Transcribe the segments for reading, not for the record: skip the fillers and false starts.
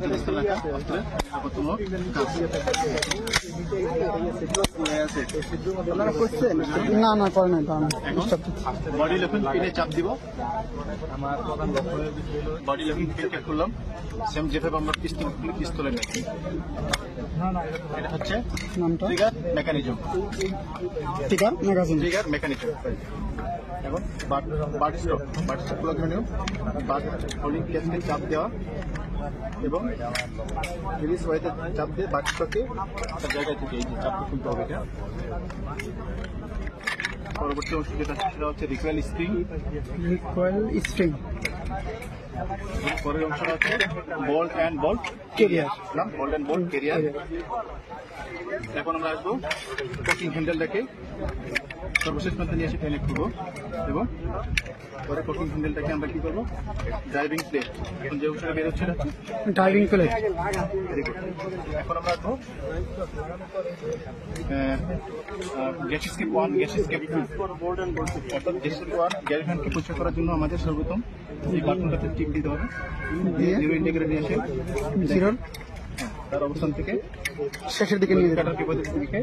জিনিসটা লেখা অস্ত্রের প্রথম কাজ। না না করে নাই। এখন বডি লকিং পিনে চাপ দিব। বডি লকিং পিনটা খুললাম, সেম যেভাবে আমরা পিস্তলের নেই। এটা হচ্ছে নামটা trigger mechanism. Trigger magazine. Trigger mechanism. এখন বাট স্টপ খোলা করে নিও। বাট হোল্ডিং কেসকে চাপ দেওয়া এবং রিলিজ ওয়েতে চাপ দিয়ে বাট স্টকে একটা জায়গায় থেকে এই যে চাপটা খুলতে হবে। এটা পরবর্তী অংশ যেটা সেটা হচ্ছে রিকোয়েল স্প্রিং। পরের অংশটা হচ্ছে bolt and bolt carrier. Bolt and bolt carrier. এখন আমরা আসবো কোকিং হ্যান্ডেলটাকে সর্বশেষ প্রান্তে নিয়ে এসে টেনে খুলবো এবং পরে কোকিং হ্যান্ডেলটাকে আমরা কি করবো ড্রাইভিং প্লেট। এখন যে অংশটা বের হচ্ছে ড্রাইভিং প্লেট। এখন আমরা আসবো গ্যাস স্কেপ 1 গ্যাস স্কেপ 2। অর্থাৎ গ্যাস স্কেপ 1 গ্যাস ভ্যানকে পরিষ্কার করার জন্য আমাদের সর্বপ্রথম এই বাটনটাতে টিপ দিতে হবে। জিরো ইন্ডিকেটর নিয়ে এসে জিরোর তার অবস্থান থেকে শেষের দিকে নিয়ে কাটার বিপরীত দিকে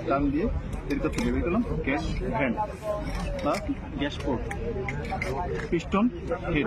টান দিয়ে বের করতে হবে। করলাম গ্যাস ভ্যান বা গ্যাস পোর্ট, পিস্টন হেড।